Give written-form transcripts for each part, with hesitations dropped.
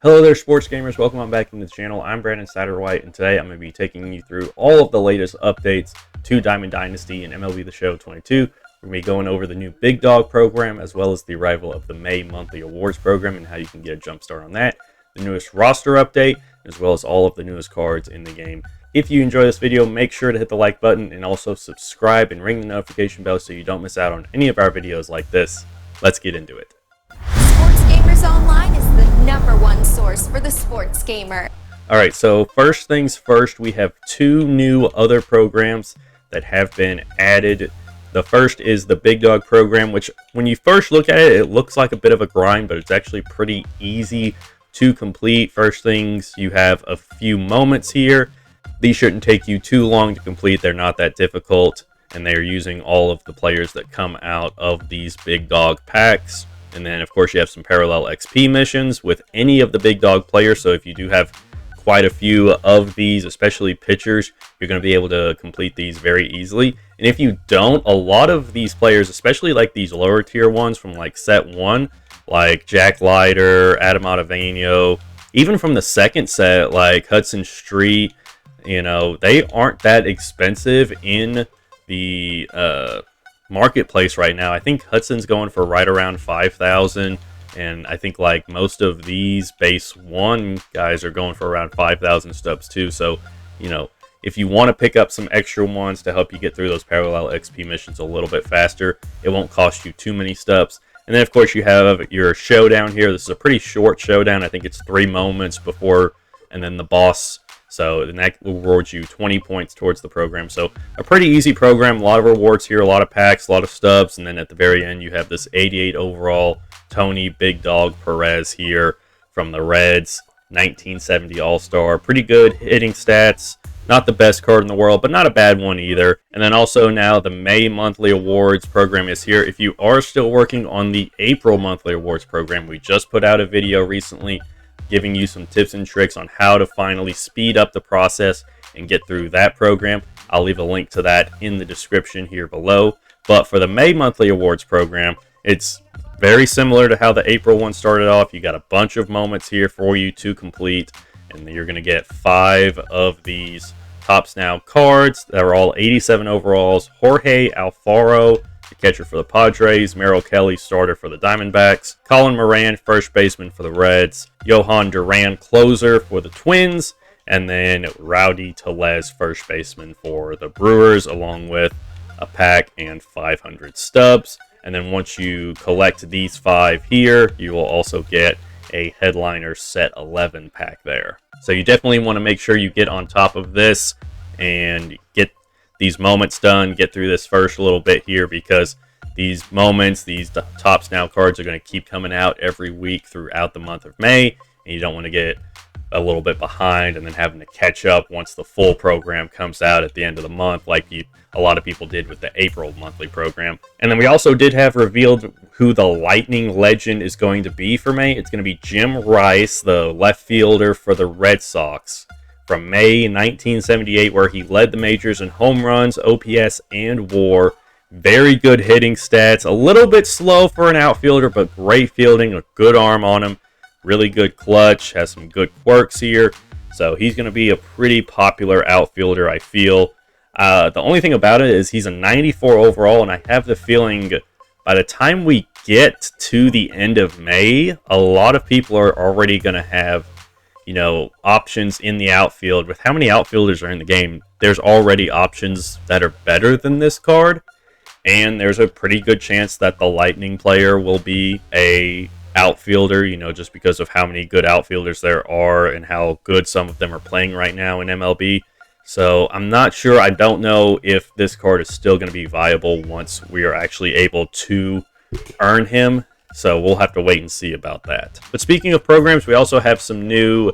Hello there, sports gamers. Welcome on back into the channel. I'm Brandon Satterwhite, and today I'm going to be taking you through all of the latest updates to Diamond Dynasty and MLB The Show 22. We're going to be going over the new Big Dog program, as well as the arrival of the May monthly awards program and how you can get a jump start on that, the newest roster update, as well as all of the newest cards in the game. If you enjoy this video, make sure to hit the like button and also subscribe and ring the notification bell so you don't miss out on any of our videos like this. Let's get into it. Sports Gamers Online is the #1 source for the sports gamer. Alright, so first things first, we have two new other programs that have been added. The first is the Big Dog program, which when you first look at it, it looks like a bit of a grind, but it's actually pretty easy to complete. First things, you have a few moments here. These shouldn't take you too long to complete. They're not that difficult, and they're using all of the players that come out of these Big Dog packs. And then, of course, you have some parallel XP missions with any of the Big Dog players. So if you do have quite a few of these, especially pitchers, you're going to be able to complete these very easily. And if you don't, a lot of these players, especially like these lower tier ones from like set 1, like Jack Leiter, Adam Ottavino, even from the second set, like Hudson Street, you know, they aren't that expensive in the marketplace right now. I think Hudson's going for right around 5,000, and I think like most of these base 1 guys are going for around 5,000 stubs too. So, you know, if you want to pick up some extra ones to help you get through those parallel XP missions a little bit faster, it won't cost you too many stubs. And then, of course, you have your showdown here. This is a pretty short showdown. I think it's 3 moments before and then the boss. So that rewards you 20 points towards the program. So a pretty easy program, a lot of rewards here, a lot of packs, a lot of stubs. And then at the very end, you have this 88 overall Tony Big Dog Perez here from the Reds, 1970 All-Star. Pretty good hitting stats. Not the best card in the world, but not a bad one either. And then also now the May monthly awards program is here. If you are still working on the April monthly awards program, we just put out a video recently giving you some tips and tricks on how to finally speed up the process and get through that program. I'll leave a link to that in the description here below. But for the May monthly awards program, it's very similar to how the April one started off. You got a bunch of moments here for you to complete, and you're going to get 5 of these Tops Now cards that are all 87 overalls. Jorge Alfaro, the catcher for the Padres, Merrill Kelly, starter for the Diamondbacks, Colin Moran, first baseman for the Reds, Johan Duran, closer for the Twins, and then Rowdy Tellez, first baseman for the Brewers, along with a pack and 500 stubs. And then once you collect these 5 here, you will also get a headliner set 11 pack there. So you definitely want to make sure you get on top of this and get these moments done, get through this first little bit here, because these moments, these Tops Now cards are going to keep coming out every week throughout the month of May, and you don't want to get a little bit behind and then having to catch up once the full program comes out at the end of the month, like a lot of people did with the April monthly program. And then we also did have revealed who the Lightning legend is going to be for May. It's going to be Jim Rice, the left fielder for the Red Sox, from May 1978, where he led the majors in home runs, OPS, and WAR. Very good hitting stats. A little bit slow for an outfielder, but great fielding, a good arm on him. Really good clutch, has some good quirks here. So he's going to be a pretty popular outfielder, I feel. The only thing about it is he's a 94 overall, and I have the feeling by the time we get to the end of May, a lot of people are already going to have, you know, options in the outfield. With how many outfielders are in the game, there's already options that are better than this card, and there's a pretty good chance that the Lightning player will be a outfielder, you know, just because of how many good outfielders there are and how good some of them are playing right now in MLB. So I'm not sure. I don't know if this card is still going to be viable once we are actually able to earn him. So we'll have to wait and see about that. But speaking of programs, we also have some new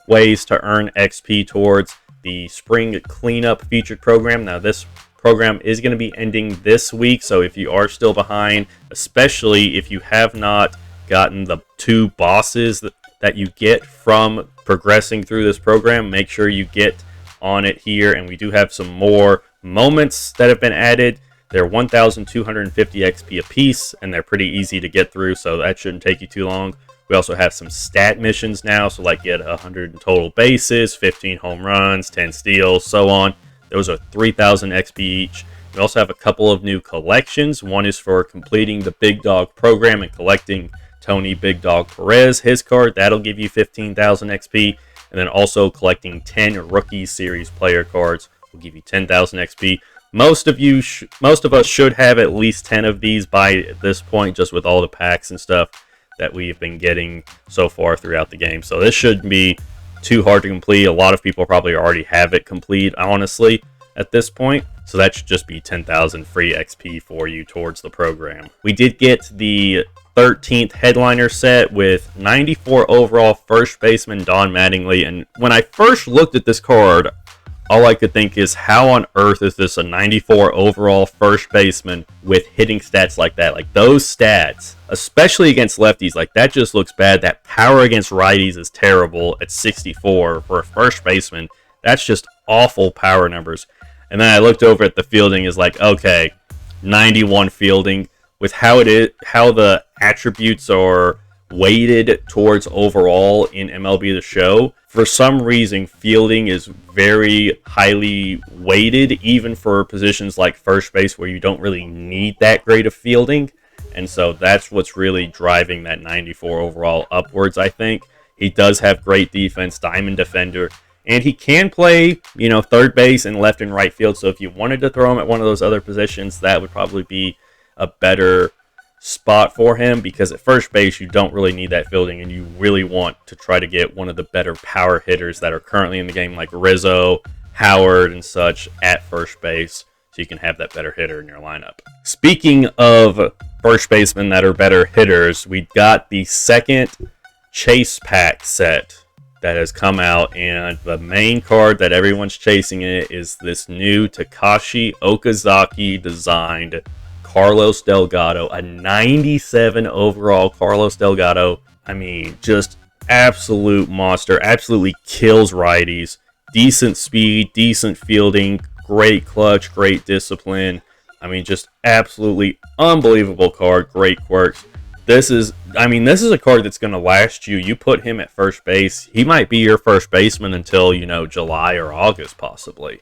ways to earn XP towards the Spring Cleanup featured program. Now, this program is going to be ending this week. So if you are still behind, especially if you have not gotten the 2 bosses that you get from progressing through this program, make sure you get on it here. And we do have some more moments that have been added. They're 1,250 XP a piece, and they're pretty easy to get through, so that shouldn't take you too long. We also have some stat missions now, so like get 100 total bases, 15 home runs, 10 steals, so on. Those are 3,000 XP each. We also have a couple of new collections. One is for completing the Big Dog program and collecting Tony Big Dog Perez, his card. That'll give you 15,000 XP. And then also collecting 10 Rookie Series player cards will give you 10,000 XP. Most of us should have at least 10 of these by this point, just with all the packs and stuff that we've been getting so far throughout the game. So this shouldn't be too hard to complete. A lot of people probably already have it complete, honestly, at this point. So that should just be 10,000 free XP for you towards the program. We did get the 13th headliner set with 94 overall first baseman Don Mattingly. And when I first looked at this card, all I could think is, how on earth is this a 94 overall first baseman with hitting stats like that? Like, those stats, especially against lefties, like, that just looks bad. That power against righties is terrible at 64 for a first baseman. That's just awful power numbers. And then I looked over at the fielding, is like, okay, 91 fielding with how the attributes are weighted towards overall in MLB The Show. For some reason, fielding is very highly weighted, even for positions like first base where you don't really need that great of fielding. And so that's what's really driving that 94 overall upwards, I think. He does have great defense, diamond defender, and he can play, third base and left and right field. So if you wanted to throw him at one of those other positions, that would probably be a better spot for him, because at first base you don't really need that fielding, and you really want to try to get one of the better power hitters that are currently in the game, like Rizzo, Howard, and such, at first base, so you can have that better hitter in your lineup. Speaking of first basemen that are better hitters, we got the second chase pack set that has come out, and the main card that everyone's chasing it is this new Takashi Okazaki designed Carlos Delgado, a 97 overall Carlos Delgado. I mean, just absolute monster, absolutely kills righties. Decent speed, decent fielding, great clutch, great discipline. I mean, just absolutely unbelievable card, great quirks. This is a card that's going to last you. You put him at first base, he might be your first baseman until, July or August possibly.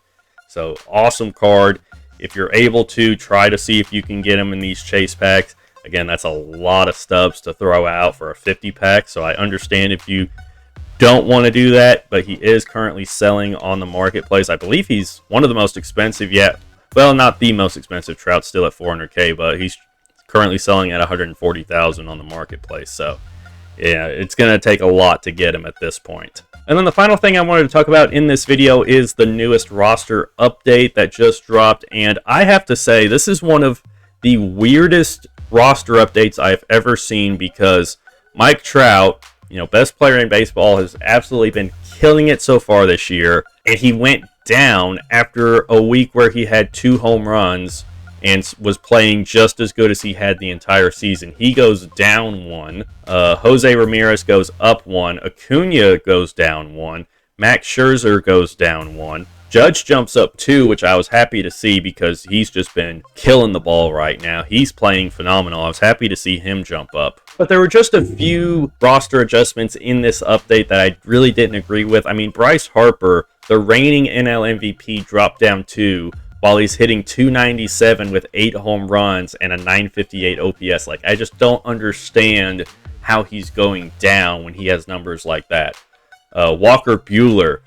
So, awesome card. If you're able to, try to see if you can get him in these chase packs. Again, that's a lot of stubs to throw out for a 50 pack, so I understand if you don't want to do that, but he is currently selling on the marketplace. I believe he's one of the most expensive yet. Well, not the most expensive. Trout's still at 400K, but he's currently selling at 140,000 on the marketplace. So, yeah, it's going to take a lot to get him at this point. And then the final thing I wanted to talk about in this video is the newest roster update that just dropped. And I have to say, this is one of the weirdest roster updates I've ever seen, because Mike Trout, best player in baseball, has absolutely been killing it so far this year. And he went down after a week where he had 2 home runs and was playing just as good as he had the entire season. He goes down 1. Jose Ramirez goes up 1. Acuna goes down 1. Max Scherzer goes down 1. Judge jumps up 2, which I was happy to see because he's just been killing the ball right now. He's playing phenomenal. I was happy to see him jump up. But there were just a few roster adjustments in this update that I really didn't agree with. I mean, Bryce Harper, the reigning NL MVP, dropped down 2, while he's hitting 297 with 8 home runs and a 958 OPS. Like, I just don't understand how he's going down when he has numbers like that. Walker Buehler,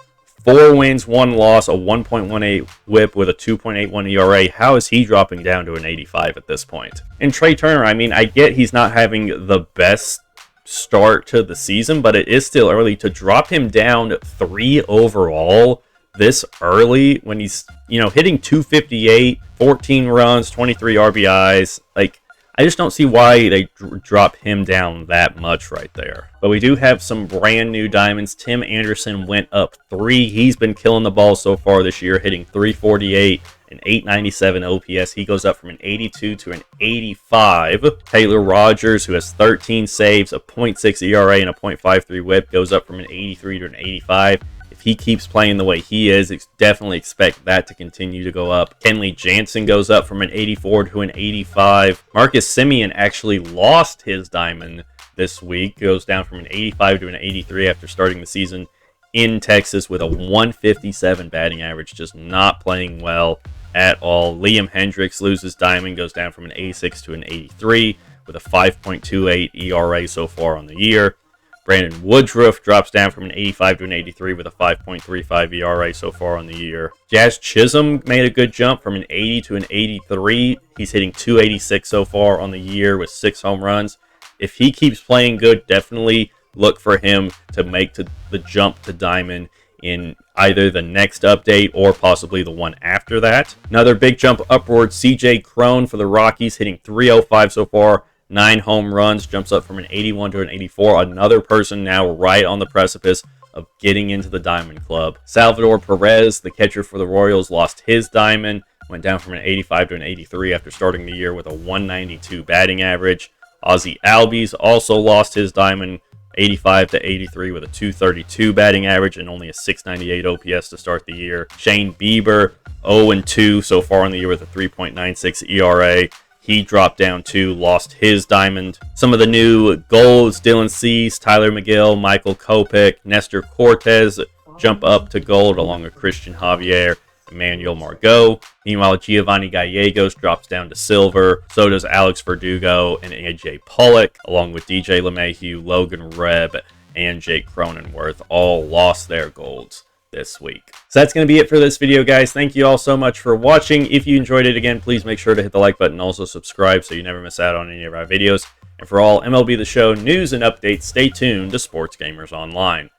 4 wins, 1 loss, a 1.18 whip with a 2.81 ERA. How is he dropping down to an 85 at this point? And Trey Turner, I mean, I get he's not having the best start to the season, but it is still early to drop him down 3 overall this early when he's, hitting 258, 14 runs, 23 RBIs. Like, I just don't see why they drop him down that much right there. But we do have some brand new diamonds. Tim Anderson went up 3. He's been killing the ball so far this year, hitting 348 and 897 OPS. He goes up from an 82 to an 85. Taylor Rogers, who has 13 saves, a .6 ERA, and a .53 whip, goes up from an 83 to an 85. He keeps playing the way he is, definitely expect that to continue to go up. Kenley Jansen goes up from an 84 to an 85. Marcus Semien actually lost his diamond this week. Goes down from an 85 to an 83 after starting the season in Texas with a 157 batting average, just not playing well at all. Liam Hendricks loses diamond, goes down from an 86 to an 83 with a 5.28 ERA so far on the year. Brandon Woodruff drops down from an 85 to an 83 with a 5.35 ERA so far on the year. Jazz Chisholm made a good jump from an 80 to an 83. He's hitting 286 so far on the year with 6 home runs. If he keeps playing good, definitely look for him to make the jump to diamond in either the next update or possibly the one after that. Another big jump upward, CJ Cron for the Rockies, hitting 305 so far. 9 home runs, jumps up from an 81 to an 84. Another person now right on the precipice of getting into the Diamond Club. Salvador Perez, the catcher for the Royals, lost his diamond, went down from an 85 to an 83 after starting the year with a 192 batting average. Ozzie Albies also lost his diamond, 85 to 83 with a 232 batting average and only a 698 OPS to start the year. Shane Bieber, 0-2 so far in the year with a 3.96 ERA. He dropped down too, lost his diamond. Some of the new golds, Dylan Cease, Tyler McGill, Michael Kopech, Nestor Cortez jump up to gold along with Christian Javier, Emmanuel Margot. Meanwhile, Giovanni Gallegos drops down to silver. So does Alex Verdugo and AJ Pollock, along with DJ LeMahieu, Logan Rebb, and Jake Cronenworth, all lost their golds this week. So that's going to be it for this video, guys. Thank you all so much for watching. If you enjoyed it, again, please make sure to hit the like button. Also subscribe so you never miss out on any of our videos. And for all MLB The Show news and updates, stay tuned to Sports Gamers Online.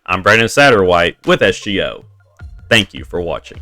I'm Brandon Satterwhite with SGO. Thank you for watching.